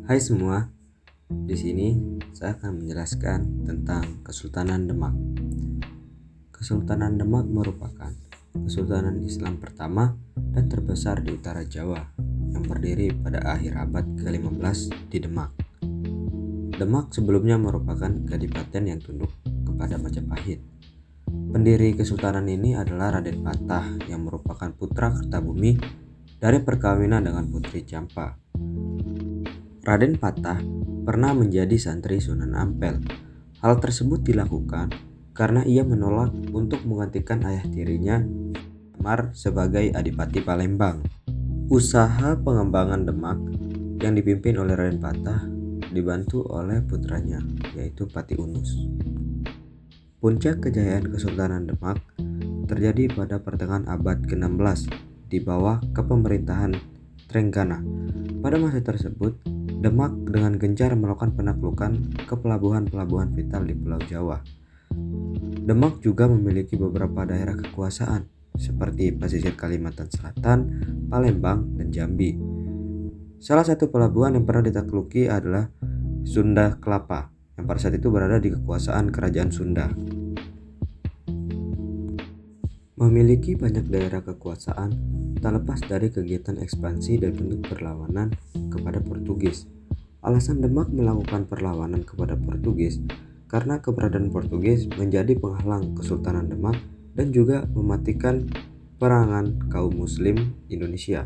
Hai semua, di sini saya akan menjelaskan tentang Kesultanan Demak. Kesultanan Demak merupakan kesultanan Islam pertama dan terbesar di utara Jawa yang berdiri pada akhir abad ke-15 di Demak. Demak sebelumnya merupakan kadipaten yang tunduk kepada Majapahit. Pendiri kesultanan ini adalah Raden Patah yang merupakan putra Kertabumi dari perkawinan dengan Putri Campa. Raden Patah pernah menjadi santri Sunan Ampel. Hal tersebut dilakukan karena ia menolak untuk menggantikan ayah tirinya Mar sebagai Adipati Palembang. Usaha pengembangan Demak yang dipimpin oleh Raden Patah dibantu oleh putranya yaitu Pati Unus. Puncak kejayaan Kesultanan Demak terjadi pada pertengahan abad ke-16 di bawah kepemerintahan Trenggana. Pada masa tersebut, Demak dengan gencar melakukan penaklukan ke pelabuhan-pelabuhan vital di Pulau Jawa. Demak juga memiliki beberapa daerah kekuasaan seperti pesisir Kalimantan Selatan, Palembang, dan Jambi. Salah satu pelabuhan yang pernah ditakluki adalah Sunda Kelapa yang pada saat itu berada di kekuasaan Kerajaan Sunda. Memiliki banyak daerah kekuasaan tak lepas dari kegiatan ekspansi dan bentuk perlawanan kepada Portugis. Alasan Demak melakukan perlawanan kepada Portugis karena keberadaan Portugis menjadi penghalang Kesultanan Demak dan juga mematikan perangan kaum Muslim Indonesia.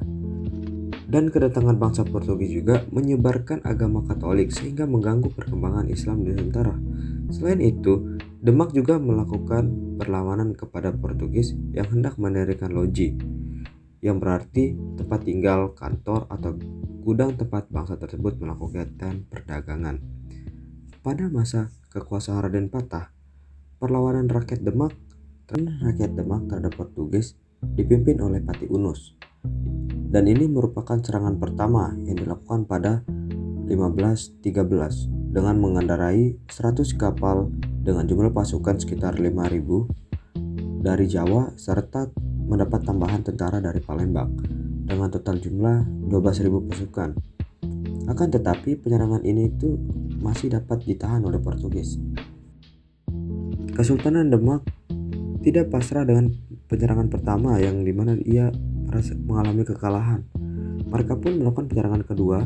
Dan kedatangan bangsa Portugis juga menyebarkan agama Katolik sehingga mengganggu perkembangan Islam di Nusantara. Selain itu, Demak juga melakukan perlawanan kepada Portugis yang hendak mendirikan loji, yang berarti tempat tinggal, kantor, atau gudang tempat bangsa tersebut melakukan kegiatan perdagangan. Pada masa kekuasaan Raden Patah, perlawanan rakyat Demak terhadap Portugis dipimpin oleh Pati Unus. Dan ini merupakan serangan pertama yang dilakukan pada 1513 dengan mengendarai 100 kapal dengan jumlah pasukan sekitar 5.000 dari Jawa serta mendapat tambahan tentara dari Palembang dengan total jumlah 12.000 pasukan. Akan tetapi penyerangan ini itu masih dapat ditahan oleh Portugis. Kesultanan Demak tidak pasrah dengan penyerangan pertama yang dimana ia mengalami kekalahan. Mereka pun melakukan penyerangan kedua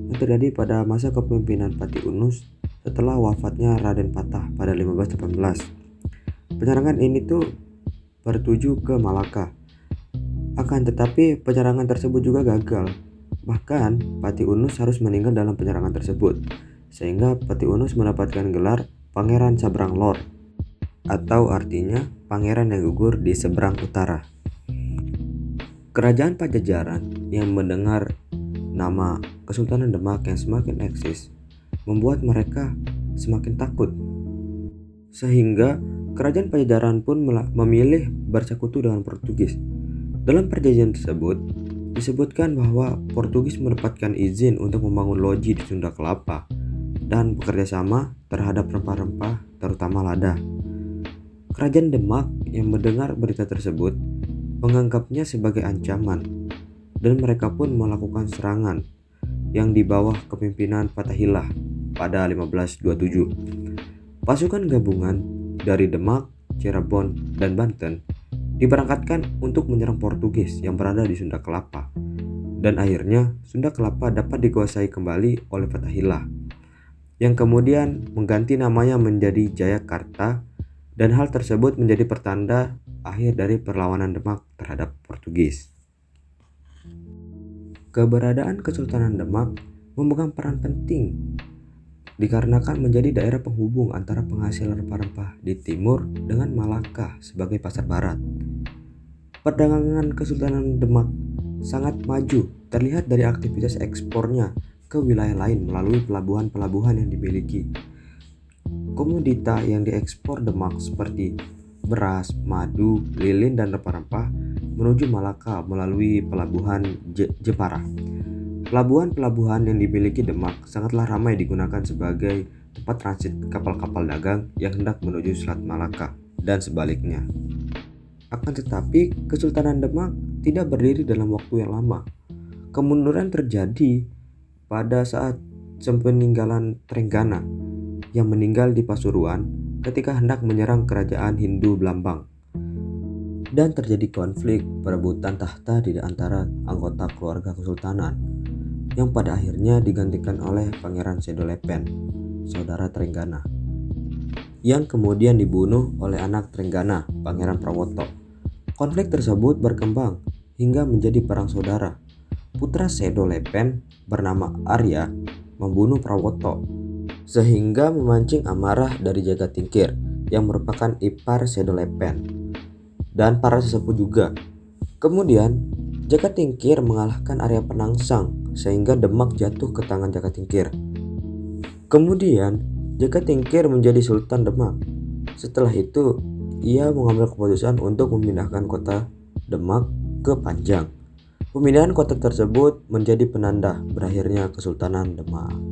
yang terjadi pada masa kepemimpinan Pati Unus setelah wafatnya Raden Patah pada 1518. Penyerangan ini tuh bertuju ke Malaka. Akan tetapi penyerangan tersebut juga gagal. Bahkan Pati Unus harus meninggal dalam penyerangan tersebut, sehingga Pati Unus mendapatkan gelar Pangeran Sabrang Lor, atau artinya pangeran yang gugur di seberang utara. Kerajaan Pajajaran yang mendengar nama Kesultanan Demak yang semakin eksis membuat mereka semakin takut, sehingga kerajaan Pajajaran pun memilih bersekutu dengan Portugis. Dalam perjanjian tersebut disebutkan bahwa Portugis mendapatkan izin untuk membangun loji di Sunda Kelapa dan bekerja sama terhadap rempah-rempah terutama lada. Kerajaan Demak yang mendengar berita tersebut menganggapnya sebagai ancaman dan mereka pun melakukan serangan yang di bawah kepemimpinan Fatahillah pada 1527. Pasukan gabungan dari Demak, Cirebon, dan Banten diberangkatkan untuk menyerang Portugis yang berada di Sunda Kelapa, dan akhirnya Sunda Kelapa dapat dikuasai kembali oleh Fatahillah yang kemudian mengganti namanya menjadi Jayakarta, dan hal tersebut menjadi pertanda akhir dari perlawanan Demak terhadap Portugis. Keberadaan Kesultanan Demak memegang peran penting dikarenakan menjadi daerah penghubung antara penghasil rempah-rempah di timur dengan Malaka sebagai pasar barat. Perdagangan Kesultanan Demak sangat maju, terlihat dari aktivitas ekspornya ke wilayah lain melalui pelabuhan-pelabuhan yang dimiliki. Komodita yang diekspor Demak seperti beras, madu, lilin, dan rempah-rempah menuju Malaka melalui pelabuhan Jepara. Pelabuhan-pelabuhan yang dimiliki Demak sangatlah ramai digunakan sebagai tempat transit kapal-kapal dagang yang hendak menuju Selat Malaka dan sebaliknya. Akan tetapi, Kesultanan Demak tidak berdiri dalam waktu yang lama. Kemunduran terjadi pada saat sepeninggalan Trenggana yang meninggal di Pasuruan ketika hendak menyerang kerajaan Hindu Blambang, dan terjadi konflik perebutan tahta di antara anggota keluarga kesultanan yang pada akhirnya digantikan oleh Pangeran Sedolepen, saudara Trenggana, yang kemudian dibunuh oleh anak Trenggana, Pangeran Prawoto. Konflik tersebut berkembang hingga menjadi perang saudara. Putra Sedolepen bernama Arya membunuh Prawoto sehingga memancing amarah dari Jagatingkir yang merupakan ipar Sedolepen dan para sesepuh juga. Kemudian Jagatingkir mengalahkan Arya Penangsang sehingga Demak jatuh ke tangan Jagatingkir. Kemudian Jagatingkir menjadi Sultan Demak. Setelah itu ia mengambil keputusan untuk memindahkan kota Demak ke Panjang. Pemindahan kota tersebut menjadi penanda berakhirnya Kesultanan Demak.